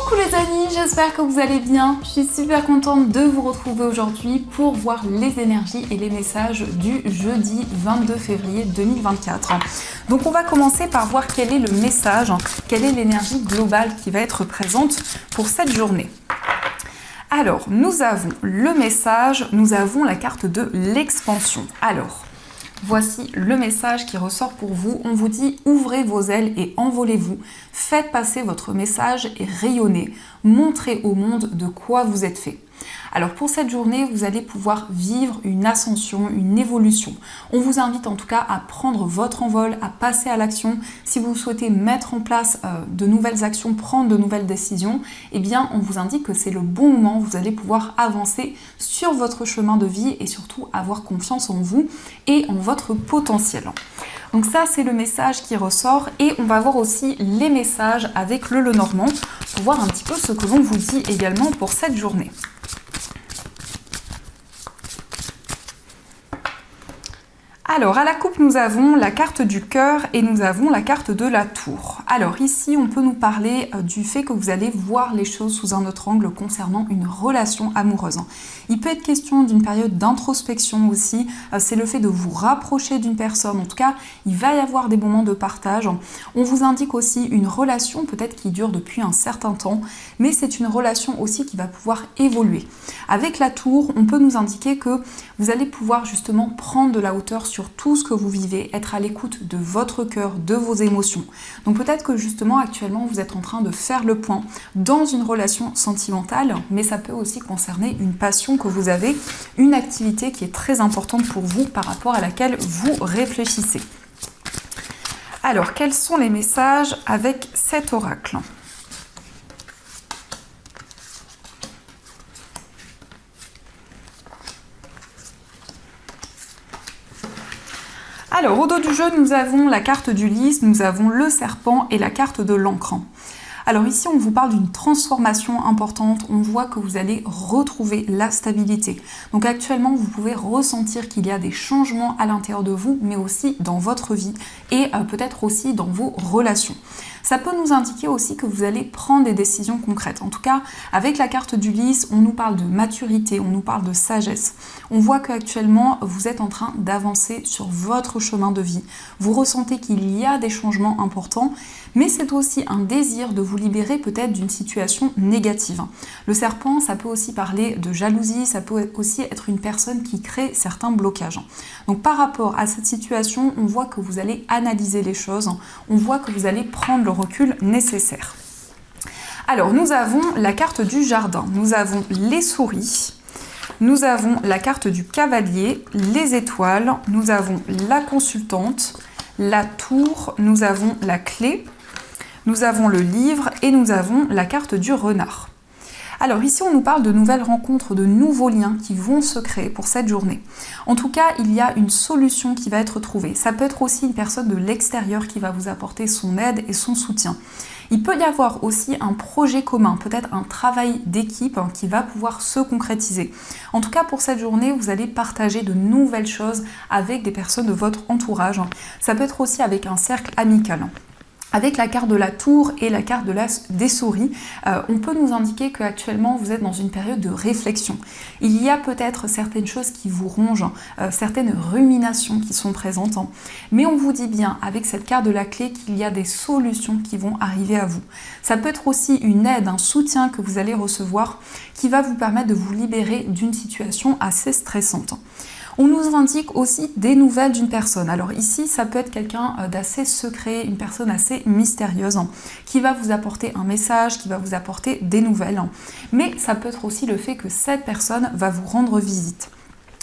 Coucou les amis, j'espère que vous allez bien. Je suis super contente de vous retrouver aujourd'hui pour voir les énergies et les messages du jeudi 22 février 2024. Donc on va commencer par voir quel est le message, quelle est l'énergie globale qui va être présente pour cette journée. Alors, nous avons le message, nous avons la carte de l'expansion. Alors, voici le message qui ressort pour vous. On vous dit ouvrez vos ailes et envolez-vous. Faites passer votre message et rayonnez. Montrez au monde de quoi vous êtes fait. Alors pour cette journée, vous allez pouvoir vivre une ascension, une évolution. On vous invite en tout cas à prendre votre envol, à passer à l'action. Si vous souhaitez mettre en place de nouvelles actions, prendre de nouvelles décisions, eh bien on vous indique que c'est le bon moment. Vous allez pouvoir avancer sur votre chemin de vie et surtout avoir confiance en vous et en votre potentiel. Donc ça, c'est le message qui ressort et on va voir aussi les messages avec le Lenormand pour voir un petit peu ce que l'on vous dit également pour cette journée. Alors, à la coupe, nous avons la carte du cœur et nous avons la carte de la tour. Alors ici, on peut nous parler du fait que vous allez voir les choses sous un autre angle concernant une relation amoureuse. Il peut être question d'une période d'introspection aussi. C'est le fait de vous rapprocher d'une personne. En tout cas, il va y avoir des moments de partage. On vous indique aussi une relation peut-être qui dure depuis un certain temps, mais c'est une relation aussi qui va pouvoir évoluer. Avec la tour, on peut nous indiquer que vous allez pouvoir justement prendre de la hauteur sur tout ce que vous vivez, être à l'écoute de votre cœur, de vos émotions. Donc peut-être que justement actuellement vous êtes en train de faire le point dans une relation sentimentale, mais ça peut aussi concerner une passion que vous avez, une activité qui est très importante pour vous par rapport à laquelle vous réfléchissez. Alors quels sont les messages avec cet oracle ? Alors, au dos du jeu, nous avons la carte du lys, nous avons le serpent et la carte de l'encre. Alors ici, on vous parle d'une transformation importante. On voit que vous allez retrouver la stabilité. Donc actuellement, vous pouvez ressentir qu'il y a des changements à l'intérieur de vous, mais aussi dans votre vie et peut-être aussi dans vos relations. Ça peut nous indiquer aussi que vous allez prendre des décisions concrètes. En tout cas, avec la carte du lys, on nous parle de maturité, on nous parle de sagesse. On voit qu'actuellement, vous êtes en train d'avancer sur votre chemin de vie. Vous ressentez qu'il y a des changements importants, mais c'est aussi un désir de vous libérer peut-être d'une situation négative. Le serpent, ça peut aussi parler de jalousie, ça peut aussi être une personne qui crée certains blocages. Donc par rapport à cette situation, on voit que vous allez analyser les choses, on voit que vous allez prendre le recul nécessaire. Alors nous avons la carte du jardin, nous avons les souris, nous avons la carte du cavalier, les étoiles, nous avons la consultante, la tour, nous avons la clé, nous avons le livre et nous avons la carte du renard. Alors ici, on nous parle de nouvelles rencontres, de nouveaux liens qui vont se créer pour cette journée. En tout cas, il y a une solution qui va être trouvée. Ça peut être aussi une personne de l'extérieur qui va vous apporter son aide et son soutien. Il peut y avoir aussi un projet commun, peut-être un travail d'équipe qui va pouvoir se concrétiser. En tout cas, pour cette journée, vous allez partager de nouvelles choses avec des personnes de votre entourage. Ça peut être aussi avec un cercle amical. Avec la carte de la tour et la carte des souris, on peut nous indiquer qu'actuellement vous êtes dans une période de réflexion. Il y a peut-être certaines choses qui vous rongent, certaines ruminations qui sont présentes, mais on vous dit bien avec cette carte de la clé qu'il y a des solutions qui vont arriver à vous. Ça peut être aussi une aide, un soutien que vous allez recevoir qui va vous permettre de vous libérer d'une situation assez stressante. On nous indique aussi des nouvelles d'une personne. Alors ici, ça peut être quelqu'un d'assez secret, une personne assez mystérieuse qui va vous apporter un message, qui va vous apporter des nouvelles. Mais ça peut être aussi le fait que cette personne va vous rendre visite.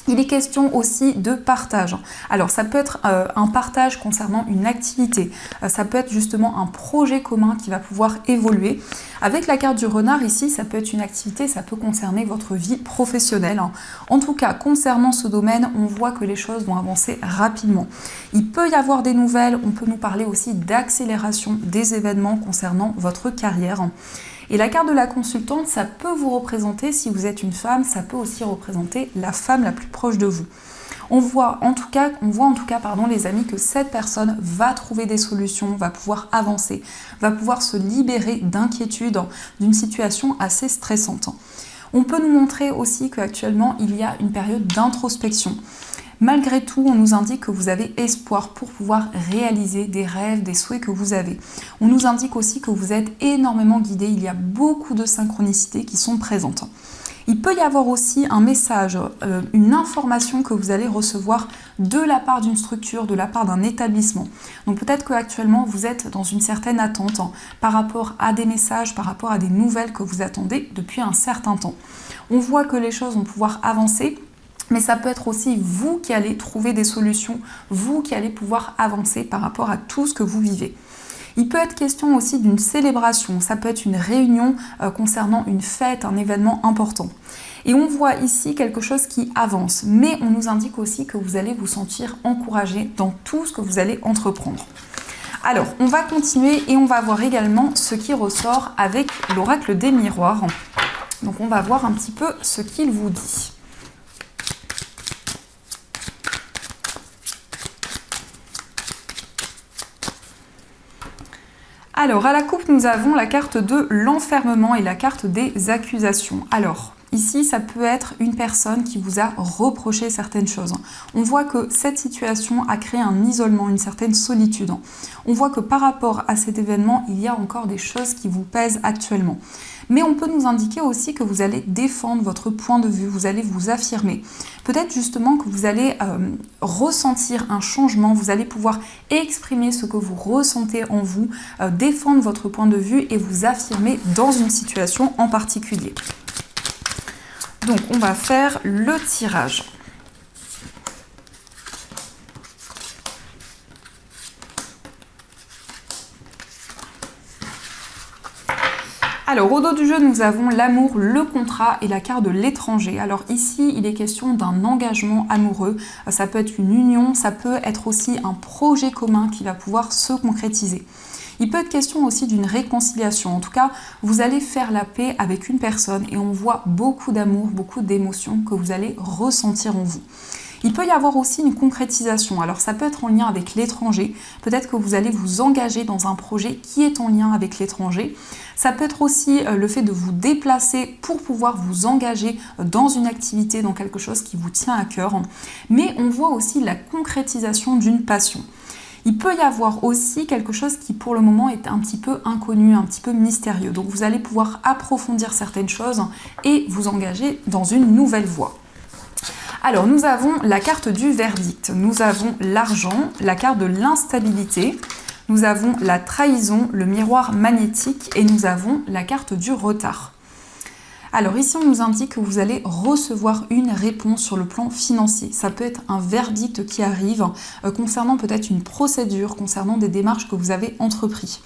Il est question aussi de partage. Alors ça peut être un partage concernant une activité, ça peut être justement un projet commun qui va pouvoir évoluer. Avec la carte du renard ici, ça peut être une activité, ça peut concerner votre vie professionnelle. En tout cas, concernant ce domaine, on voit que les choses vont avancer rapidement. Il peut y avoir des nouvelles, on peut nous parler aussi d'accélération des événements concernant votre carrière. Et la carte de la consultante, ça peut vous représenter, si vous êtes une femme, ça peut aussi représenter la femme la plus proche de vous. On voit en tout cas, les amis, que cette personne va trouver des solutions, va pouvoir avancer, va pouvoir se libérer d'inquiétude, d'une situation assez stressante. On peut nous montrer aussi qu'actuellement, il y a une période d'introspection. Malgré tout, on nous indique que vous avez espoir pour pouvoir réaliser des rêves, des souhaits que vous avez. On nous indique aussi que vous êtes énormément guidé, il y a beaucoup de synchronicités qui sont présentes. Il peut y avoir aussi un message, une information que vous allez recevoir de la part d'une structure, de la part d'un établissement. Donc peut-être qu'actuellement vous êtes dans une certaine attente par rapport à des messages, par rapport à des nouvelles que vous attendez depuis un certain temps. On voit que les choses vont pouvoir avancer, mais ça peut être aussi vous qui allez trouver des solutions, vous qui allez pouvoir avancer par rapport à tout ce que vous vivez. Il peut être question aussi d'une célébration, ça peut être une réunion concernant une fête, un événement important. Et on voit ici quelque chose qui avance, mais on nous indique aussi que vous allez vous sentir encouragé dans tout ce que vous allez entreprendre. Alors, on va continuer et on va voir également ce qui ressort avec l'oracle des miroirs. Donc on va voir un petit peu ce qu'il vous dit. Alors, à la coupe, nous avons la carte de l'enfermement et la carte des accusations. Alors, ici, ça peut être une personne qui vous a reproché certaines choses. On voit que cette situation a créé un isolement, une certaine solitude. On voit que par rapport à cet événement, il y a encore des choses qui vous pèsent actuellement. Mais on peut nous indiquer aussi que vous allez défendre votre point de vue, vous allez vous affirmer. Peut-être justement que vous allez ressentir un changement, vous allez pouvoir exprimer ce que vous ressentez en vous, défendre votre point de vue et vous affirmer dans une situation en particulier. Donc on va faire le tirage. Alors, au dos du jeu, nous avons l'amour, le contrat et la carte de l'étranger. Alors ici, il est question d'un engagement amoureux. Ça peut être une union, ça peut être aussi un projet commun qui va pouvoir se concrétiser. Il peut être question aussi d'une réconciliation. En tout cas, vous allez faire la paix avec une personne et on voit beaucoup d'amour, beaucoup d'émotions que vous allez ressentir en vous. Il peut y avoir aussi une concrétisation. Alors ça peut être en lien avec l'étranger. Peut-être que vous allez vous engager dans un projet qui est en lien avec l'étranger. Ça peut être aussi le fait de vous déplacer pour pouvoir vous engager dans une activité, dans quelque chose qui vous tient à cœur. Mais on voit aussi la concrétisation d'une passion. Il peut y avoir aussi quelque chose qui pour le moment est un petit peu inconnu, un petit peu mystérieux. Donc vous allez pouvoir approfondir certaines choses et vous engager dans une nouvelle voie. Alors nous avons la carte du verdict, nous avons l'argent, la carte de l'instabilité, nous avons la trahison, le miroir magnétique et nous avons la carte du retard. Alors ici on nous indique que vous allez recevoir une réponse sur le plan financier. Ça peut être un verdict qui arrive concernant peut-être une procédure, concernant des démarches que vous avez entreprises.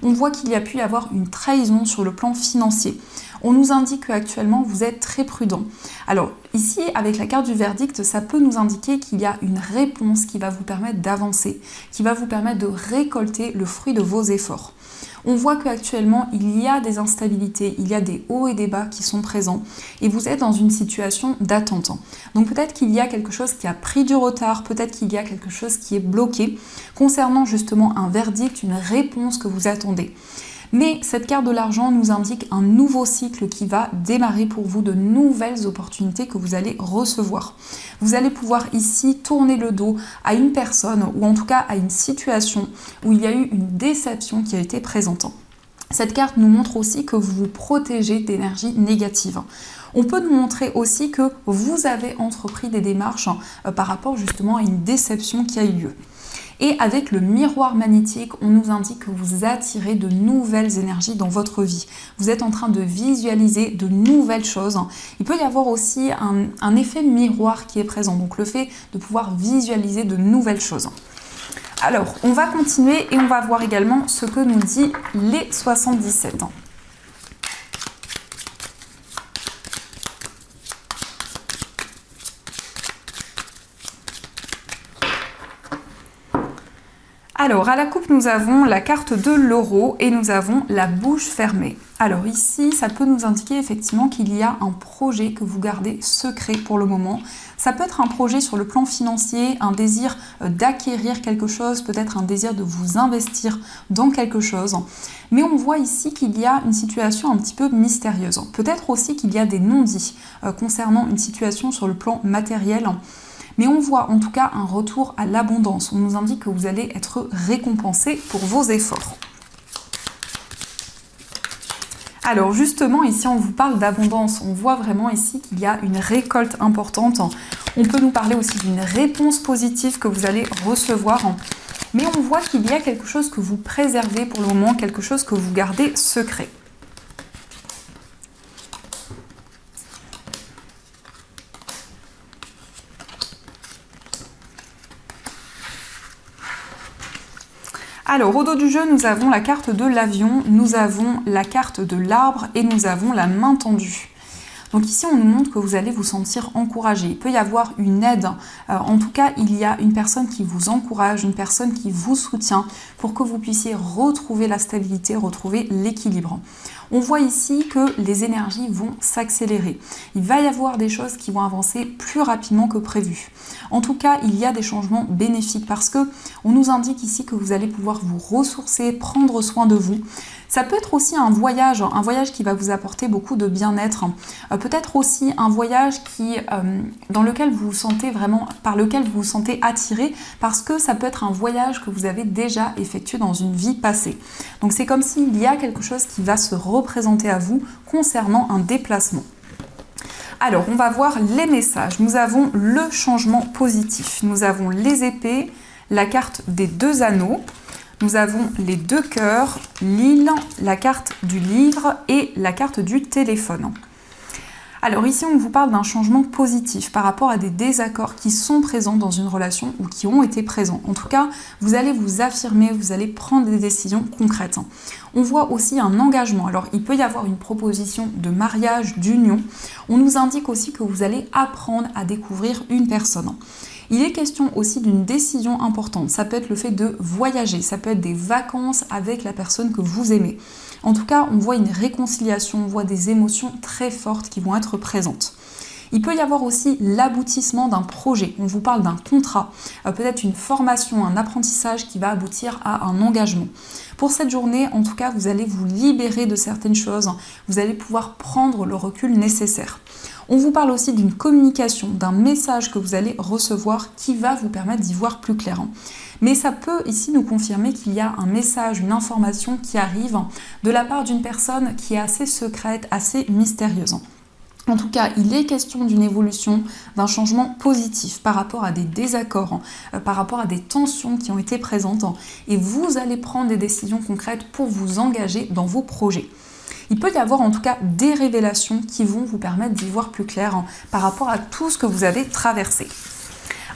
On voit qu'il y a pu y avoir une trahison sur le plan financier. On nous indique qu'actuellement vous êtes très prudent. Alors ici avec la carte du verdict, ça peut nous indiquer qu'il y a une réponse qui va vous permettre d'avancer, qui va vous permettre de récolter le fruit de vos efforts. On voit qu'actuellement, il y a des instabilités, il y a des hauts et des bas qui sont présents et vous êtes dans une situation d'attente. Donc peut-être qu'il y a quelque chose qui a pris du retard, peut-être qu'il y a quelque chose qui est bloqué concernant justement un verdict, une réponse que vous attendez. Mais cette carte de l'argent nous indique un nouveau cycle qui va démarrer pour vous, de nouvelles opportunités que vous allez recevoir. Vous allez pouvoir ici tourner le dos à une personne ou en tout cas à une situation où il y a eu une déception qui a été présente. Cette carte nous montre aussi que vous vous protégez d'énergie négative. On peut nous montrer aussi que vous avez entrepris des démarches par rapport justement à une déception qui a eu lieu. Et avec le miroir magnétique, on nous indique que vous attirez de nouvelles énergies dans votre vie. Vous êtes en train de visualiser de nouvelles choses. Il peut y avoir aussi un effet miroir qui est présent, donc le fait de pouvoir visualiser de nouvelles choses. Alors, on va continuer et on va voir également ce que nous dit les 77 ans. Alors, à la coupe, nous avons la carte de l'euro et nous avons la bouche fermée. Alors ici, ça peut nous indiquer effectivement qu'il y a un projet que vous gardez secret pour le moment. Ça peut être un projet sur le plan financier, un désir d'acquérir quelque chose, peut-être un désir de vous investir dans quelque chose. Mais on voit ici qu'il y a une situation un petit peu mystérieuse. Peut-être aussi qu'il y a des non-dits concernant une situation sur le plan matériel. Mais on voit en tout cas un retour à l'abondance. On nous indique que vous allez être récompensé pour vos efforts. Alors justement, ici on vous parle d'abondance, on voit vraiment ici qu'il y a une récolte importante. On peut nous parler aussi d'une réponse positive que vous allez recevoir, mais on voit qu'il y a quelque chose que vous préservez pour le moment, quelque chose que vous gardez secret. Alors, au dos du jeu, nous avons la carte de l'avion, nous avons la carte de l'arbre et nous avons la main tendue. Donc ici, on nous montre que vous allez vous sentir encouragé. Il peut y avoir une aide. En tout cas, il y a une personne qui vous encourage, une personne qui vous soutient pour que vous puissiez retrouver la stabilité, retrouver l'équilibre. On voit ici que les énergies vont s'accélérer. Il va y avoir des choses qui vont avancer plus rapidement que prévu. En tout cas, il y a des changements bénéfiques parce que on nous indique ici que vous allez pouvoir vous ressourcer, prendre soin de vous. Ça peut être aussi un voyage qui va vous apporter beaucoup de bien-être. Peut-être aussi un voyage dans lequel vous vous sentez vraiment, par lequel vous vous sentez attiré, parce que ça peut être un voyage que vous avez déjà effectué dans une vie passée. Donc c'est comme s'il y a quelque chose qui va se représenter à vous concernant un déplacement. Alors, on va voir les messages. Nous avons le changement positif. Nous avons les épées, la carte des 2 anneaux. Nous avons les 2 cœurs, l'île, la carte du livre et la carte du téléphone. Alors ici, on vous parle d'un changement positif par rapport à des désaccords qui sont présents dans une relation ou qui ont été présents. En tout cas, vous allez vous affirmer, vous allez prendre des décisions concrètes. On voit aussi un engagement. Alors, il peut y avoir une proposition de mariage, d'union. On nous indique aussi que vous allez apprendre à découvrir une personne. Il est question aussi d'une décision importante. Ça peut être le fait de voyager, ça peut être des vacances avec la personne que vous aimez. En tout cas, on voit une réconciliation, on voit des émotions très fortes qui vont être présentes. Il peut y avoir aussi l'aboutissement d'un projet. On vous parle d'un contrat, peut-être une formation, un apprentissage qui va aboutir à un engagement. Pour cette journée, en tout cas, vous allez vous libérer de certaines choses. Vous allez pouvoir prendre le recul nécessaire. On vous parle aussi d'une communication, d'un message que vous allez recevoir qui va vous permettre d'y voir plus clair. Mais ça peut ici nous confirmer qu'il y a un message, une information qui arrive de la part d'une personne qui est assez secrète, assez mystérieuse. En tout cas, il est question d'une évolution, d'un changement positif par rapport à des désaccords, par rapport à des tensions qui ont été présentes, et vous allez prendre des décisions concrètes pour vous engager dans vos projets. Il peut y avoir en tout cas des révélations qui vont vous permettre d'y voir plus clair par rapport à tout ce que vous avez traversé.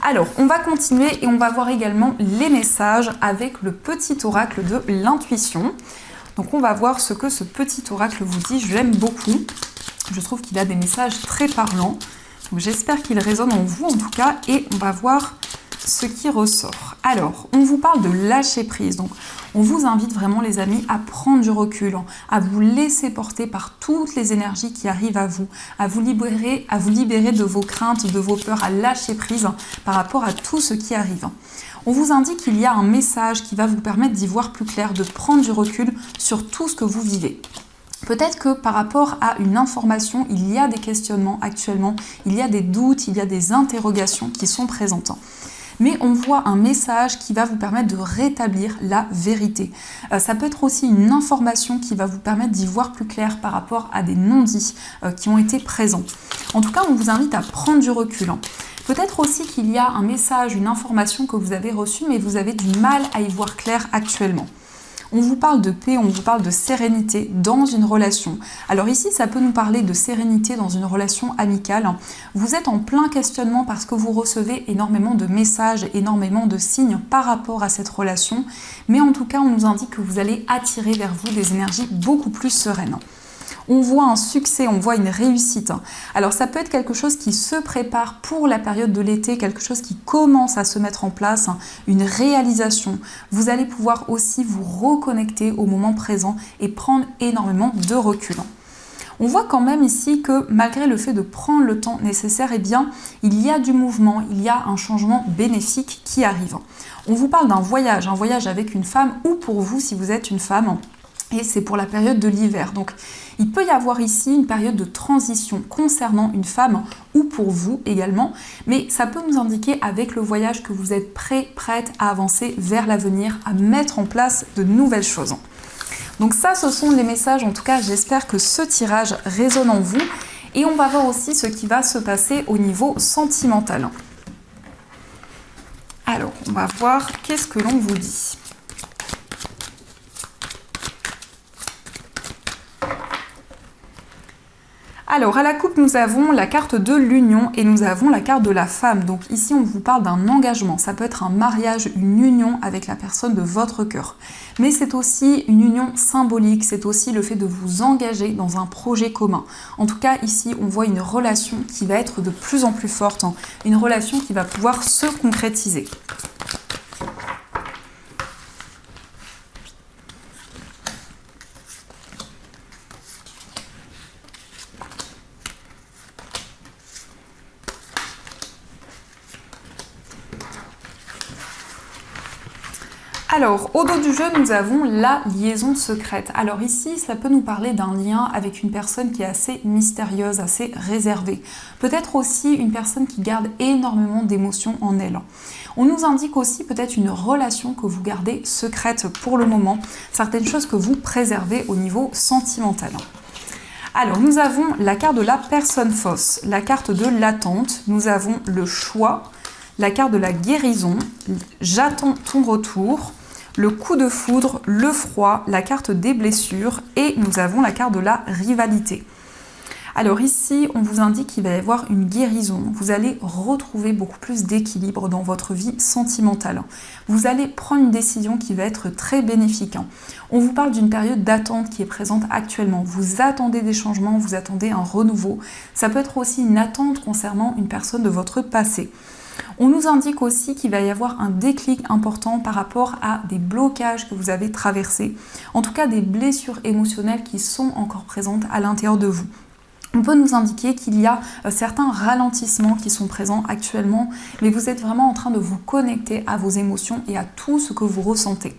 Alors, on va continuer et on va voir également les messages avec le petit oracle de l'intuition. Donc on va voir ce que ce petit oracle vous dit, je l'aime beaucoup. Je trouve qu'il a des messages très parlants. Donc j'espère qu'il résonne en vous en tout cas et on va voir ce qui ressort. Alors, on vous parle de lâcher prise. Donc, on vous invite vraiment les amis à prendre du recul, à vous laisser porter par toutes les énergies qui arrivent à vous libérer de vos craintes, de vos peurs, à lâcher prise par rapport à tout ce qui arrive. On vous indique qu'il y a un message qui va vous permettre d'y voir plus clair, de prendre du recul sur tout ce que vous vivez. Peut-être que par rapport à une information, il y a des questionnements actuellement, il y a des doutes, il y a des interrogations qui sont présentes. Mais on voit un message qui va vous permettre de rétablir la vérité. Ça peut être aussi une information qui va vous permettre d'y voir plus clair par rapport à des non-dits qui ont été présents. En tout cas, on vous invite à prendre du recul. Peut-être aussi qu'il y a un message, une information que vous avez reçue, mais vous avez du mal à y voir clair actuellement. On vous parle de paix, on vous parle de sérénité dans une relation. Alors ici, ça peut nous parler de sérénité dans une relation amicale. Vous êtes en plein questionnement parce que vous recevez énormément de messages, énormément de signes par rapport à cette relation. Mais en tout cas, on nous indique que vous allez attirer vers vous des énergies beaucoup plus sereines. On voit un succès, on voit une réussite. Alors ça peut être quelque chose qui se prépare pour la période de l'été, quelque chose qui commence à se mettre en place, une réalisation. Vous allez pouvoir aussi vous reconnecter au moment présent et prendre énormément de recul. On voit quand même ici que malgré le fait de prendre le temps nécessaire, eh bien, il y a du mouvement, il y a un changement bénéfique qui arrive. On vous parle d'un voyage avec une femme ou pour vous si vous êtes une femme. Et c'est pour la période de l'hiver. Donc, il peut y avoir ici une période de transition concernant une femme ou pour vous également. Mais ça peut nous indiquer avec le voyage que vous êtes prête à avancer vers l'avenir, à mettre en place de nouvelles choses. Donc ça, ce sont les messages. En tout cas, j'espère que ce tirage résonne en vous. Et on va voir aussi ce qui va se passer au niveau sentimental. Alors, on va voir qu'est-ce que l'on vous dit. Alors, à la coupe, nous avons la carte de l'union et nous avons la carte de la femme. Donc ici, on vous parle d'un engagement. Ça peut être un mariage, une union avec la personne de votre cœur. Mais c'est aussi une union symbolique. C'est aussi le fait de vous engager dans un projet commun. En tout cas, ici, on voit une relation qui va être de plus en plus forte. Une relation qui va pouvoir se concrétiser. Alors, au dos du jeu, nous avons la liaison secrète. Alors ici, ça peut nous parler d'un lien avec une personne qui est assez mystérieuse, assez réservée. Peut-être aussi une personne qui garde énormément d'émotions en elle. On nous indique aussi peut-être une relation que vous gardez secrète pour le moment, certaines choses que vous préservez au niveau sentimental. Alors, nous avons la carte de la personne fausse, la carte de l'attente, nous avons le choix, la carte de la guérison, j'attends ton retour, le coup de foudre, le froid, la carte des blessures et nous avons la carte de la rivalité. Alors ici, on vous indique qu'il va y avoir une guérison. Vous allez retrouver beaucoup plus d'équilibre dans votre vie sentimentale. Vous allez prendre une décision qui va être très bénéfique. On vous parle d'une période d'attente qui est présente actuellement. Vous attendez des changements, vous attendez un renouveau. Ça peut être aussi une attente concernant une personne de votre passé. On nous indique aussi qu'il va y avoir un déclic important par rapport à des blocages que vous avez traversés, en tout cas des blessures émotionnelles qui sont encore présentes à l'intérieur de vous. On peut nous indiquer qu'il y a certains ralentissements qui sont présents actuellement, mais vous êtes vraiment en train de vous connecter à vos émotions et à tout ce que vous ressentez.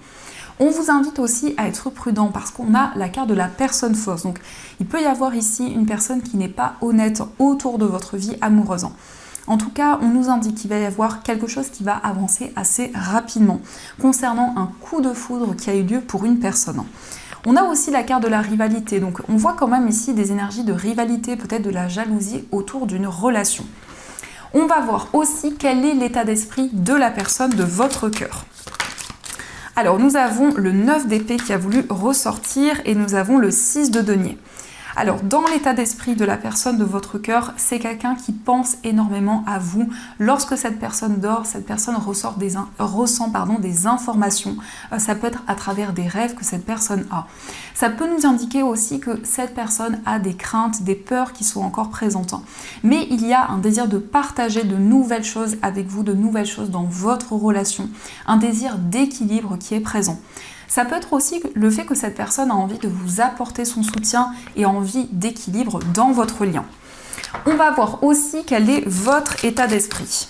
On vous invite aussi à être prudent parce qu'on a la carte de la personne fausse. Donc il peut y avoir ici une personne qui n'est pas honnête autour de votre vie amoureuse. En tout cas, on nous indique qu'il va y avoir quelque chose qui va avancer assez rapidement concernant un coup de foudre qui a eu lieu pour une personne. On a aussi la carte de la rivalité, donc on voit quand même ici des énergies de rivalité, peut-être de la jalousie autour d'une relation. On va voir aussi quel est l'état d'esprit de la personne de votre cœur. Alors nous avons le 9 d'épée qui a voulu ressortir et nous avons le 6 de denier. Alors, dans l'état d'esprit de la personne de votre cœur, c'est quelqu'un qui pense énormément à vous. Lorsque cette personne dort, cette personne ressent des informations. Ça peut être à travers des rêves que cette personne a. Ça peut nous indiquer aussi que cette personne a des craintes, des peurs qui sont encore présentes. Mais il y a un désir de partager de nouvelles choses avec vous, de nouvelles choses dans votre relation. Un désir d'équilibre qui est présent. Ça peut être aussi le fait que cette personne a envie de vous apporter son soutien et envie d'équilibre dans votre lien. On va voir aussi quel est votre état d'esprit.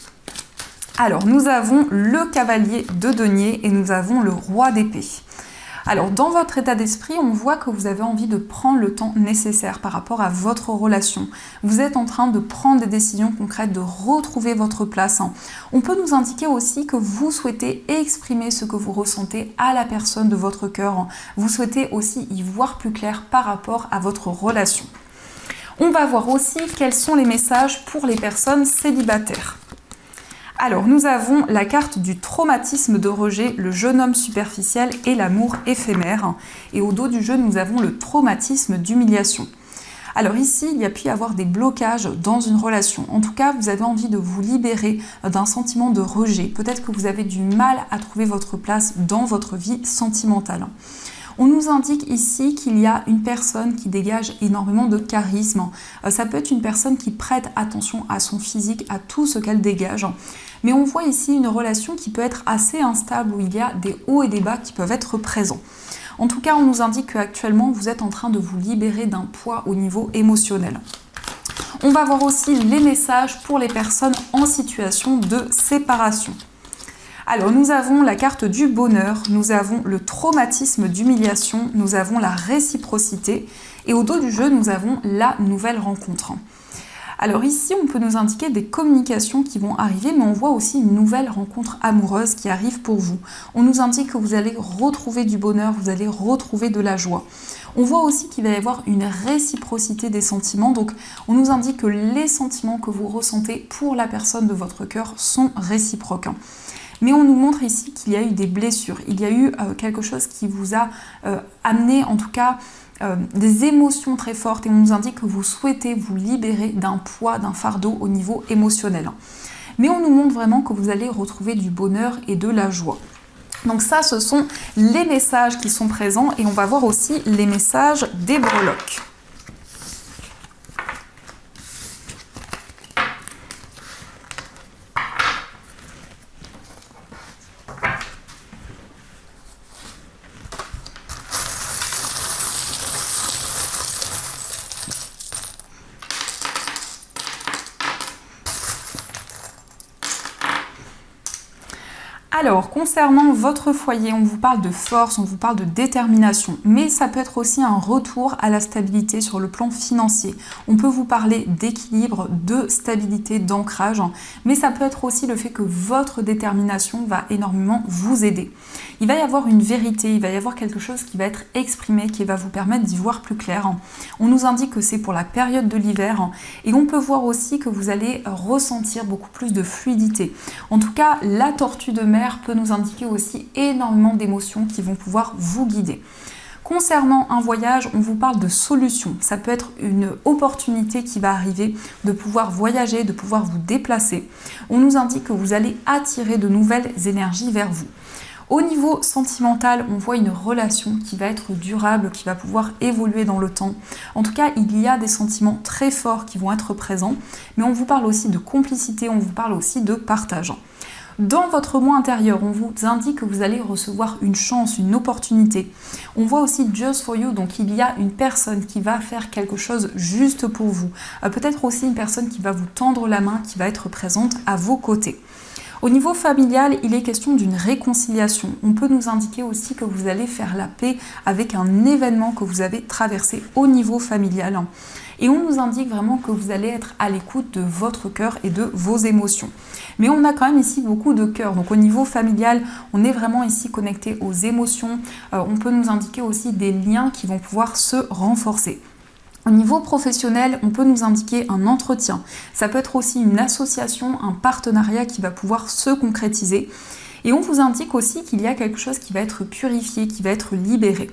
Alors, nous avons le cavalier de denier et nous avons le roi d'épée. Alors, dans votre état d'esprit, on voit que vous avez envie de prendre le temps nécessaire par rapport à votre relation. Vous êtes en train de prendre des décisions concrètes, de retrouver votre place. On peut nous indiquer aussi que vous souhaitez exprimer ce que vous ressentez à la personne de votre cœur. Vous souhaitez aussi y voir plus clair par rapport à votre relation. On va voir aussi quels sont les messages pour les personnes célibataires. Alors, nous avons la carte du traumatisme de rejet, le jeune homme superficiel et l'amour éphémère. Et au dos du jeu, nous avons le traumatisme d'humiliation. Alors ici, il y a pu y avoir des blocages dans une relation. En tout cas, vous avez envie de vous libérer d'un sentiment de rejet. Peut-être que vous avez du mal à trouver votre place dans votre vie sentimentale. On nous indique ici qu'il y a une personne qui dégage énormément de charisme. Ça peut être une personne qui prête attention à son physique, à tout ce qu'elle dégage. Mais on voit ici une relation qui peut être assez instable, où il y a des hauts et des bas qui peuvent être présents. En tout cas, on nous indique qu'actuellement, vous êtes en train de vous libérer d'un poids au niveau émotionnel. On va voir aussi les messages pour les personnes en situation de séparation. Alors, nous avons la carte du bonheur, nous avons le traumatisme d'humiliation, nous avons la réciprocité et au dos du jeu, nous avons la nouvelle rencontre. Alors ici, on peut nous indiquer des communications qui vont arriver, mais on voit aussi une nouvelle rencontre amoureuse qui arrive pour vous. On nous indique que vous allez retrouver du bonheur, vous allez retrouver de la joie. On voit aussi qu'il va y avoir une réciprocité des sentiments, donc on nous indique que les sentiments que vous ressentez pour la personne de votre cœur sont réciproques. Mais on nous montre ici qu'il y a eu des blessures, il y a eu quelque chose qui vous a amené en tout cas des émotions très fortes et on nous indique que vous souhaitez vous libérer d'un poids, d'un fardeau au niveau émotionnel. Mais on nous montre vraiment que vous allez retrouver du bonheur et de la joie. Donc ça, ce sont les messages qui sont présents et on va voir aussi les messages des breloques. Alors, concernant votre foyer, on vous parle de force, on vous parle de détermination, mais ça peut être aussi un retour à la stabilité sur le plan financier. On peut vous parler d'équilibre, de stabilité, d'ancrage, mais ça peut être aussi le fait que votre détermination va énormément vous aider. Il va y avoir une vérité, il va y avoir quelque chose qui va être exprimé, qui va vous permettre d'y voir plus clair. On nous indique que c'est pour la période de l'hiver et on peut voir aussi que vous allez ressentir beaucoup plus de fluidité. En tout cas, la tortue de mer peut nous indiquer aussi énormément d'émotions qui vont pouvoir vous guider. Concernant un voyage, on vous parle de solution. Ça peut être une opportunité qui va arriver de pouvoir voyager, de pouvoir vous déplacer. On nous indique que vous allez attirer de nouvelles énergies vers vous. Au niveau sentimental, on voit une relation qui va être durable, qui va pouvoir évoluer dans le temps. En tout cas, il y a des sentiments très forts qui vont être présents, mais on vous parle aussi de complicité, on vous parle aussi de partage. Dans votre moi intérieur, on vous indique que vous allez recevoir une chance, une opportunité. On voit aussi Just for You, donc il y a une personne qui va faire quelque chose juste pour vous. Peut-être aussi une personne qui va vous tendre la main, qui va être présente à vos côtés. Au niveau familial, il est question d'une réconciliation. On peut nous indiquer aussi que vous allez faire la paix avec un événement que vous avez traversé au niveau familial. Et on nous indique vraiment que vous allez être à l'écoute de votre cœur et de vos émotions. Mais on a quand même ici beaucoup de cœur. Donc au niveau familial, on est vraiment ici connecté aux émotions. On peut nous indiquer aussi des liens qui vont pouvoir se renforcer. Au niveau professionnel, on peut nous indiquer un entretien. Ça peut être aussi une association, un partenariat qui va pouvoir se concrétiser. Et on vous indique aussi qu'il y a quelque chose qui va être purifié, qui va être libéré.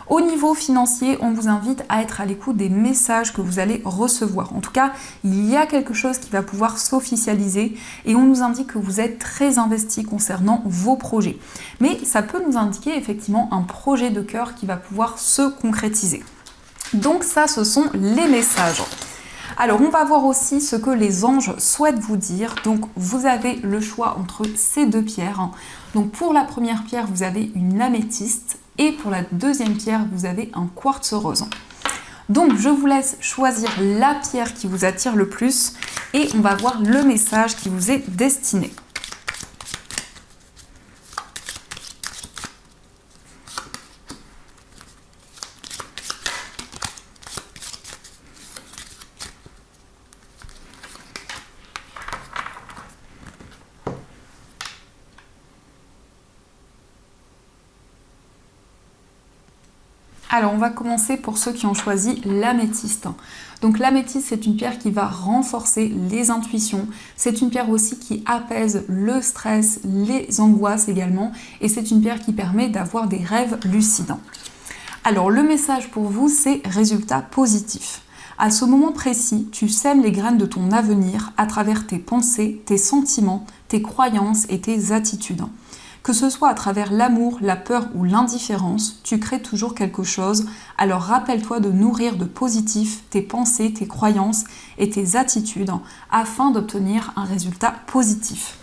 Au niveau financier, on vous invite à être à l'écoute des messages que vous allez recevoir. En tout cas, il y a quelque chose qui va pouvoir s'officialiser et on nous indique que vous êtes très investi concernant vos projets. Mais ça peut nous indiquer effectivement un projet de cœur qui va pouvoir se concrétiser. Donc ça, ce sont les messages. Alors, on va voir aussi ce que les anges souhaitent vous dire. Donc, vous avez le choix entre ces deux pierres. Donc, pour la première pierre, vous avez une améthyste. Et pour la deuxième pierre, vous avez un quartz rose. Donc, je vous laisse choisir la pierre qui vous attire le plus et on va voir le message qui vous est destiné. Alors, on va commencer pour ceux qui ont choisi l'améthyste. Donc l'améthyste, c'est une pierre qui va renforcer les intuitions. C'est une pierre aussi qui apaise le stress, les angoisses également. Et c'est une pierre qui permet d'avoir des rêves lucides. Alors, le message pour vous, c'est résultat positif. À ce moment précis, tu sèmes les graines de ton avenir à travers tes pensées, tes sentiments, tes croyances et tes attitudes. Que ce soit à travers l'amour, la peur ou l'indifférence, tu crées toujours quelque chose. Alors rappelle-toi de nourrir de positif tes pensées, tes croyances et tes attitudes afin d'obtenir un résultat positif.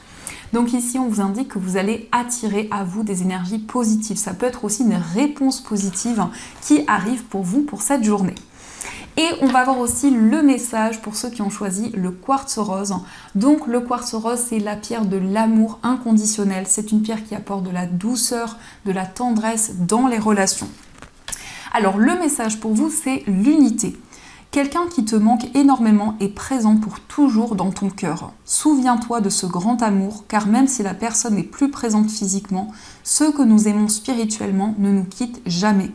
Donc ici, on vous indique que vous allez attirer à vous des énergies positives. Ça peut être aussi une réponse positive qui arrive pour vous pour cette journée. Et on va voir aussi le message pour ceux qui ont choisi le quartz rose. Donc le quartz rose, c'est la pierre de l'amour inconditionnel. C'est une pierre qui apporte de la douceur, de la tendresse dans les relations. Alors le message pour vous, c'est l'unité. Quelqu'un qui te manque énormément est présent pour toujours dans ton cœur. Souviens-toi de ce grand amour, car même si la personne n'est plus présente physiquement, ceux que nous aimons spirituellement ne nous quittent jamais.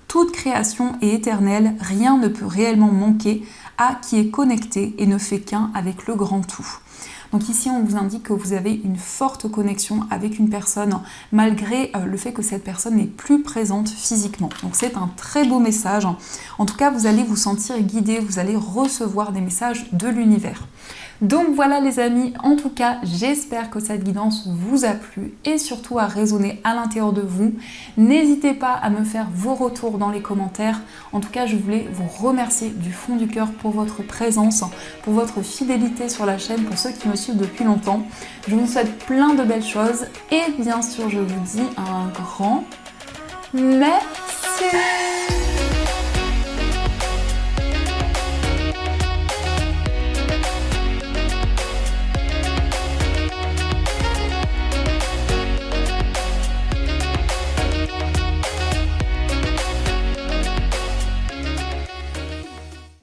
Toute création est éternelle, rien ne peut réellement manquer à qui est connecté et ne fait qu'un avec le grand tout. Donc ici, on vous indique que vous avez une forte connexion avec une personne, malgré le fait que cette personne n'est plus présente physiquement. Donc c'est un très beau message. En tout cas, vous allez vous sentir guidé, vous allez recevoir des messages de l'univers. Donc voilà les amis, en tout cas, j'espère que cette guidance vous a plu et surtout a résonné à l'intérieur de vous. N'hésitez pas à me faire vos retours dans les commentaires. En tout cas, je voulais vous remercier du fond du cœur pour votre présence, pour votre fidélité sur la chaîne, pour ceux qui me suivent depuis longtemps. Je vous souhaite plein de belles choses et bien sûr, je vous dis un grand merci.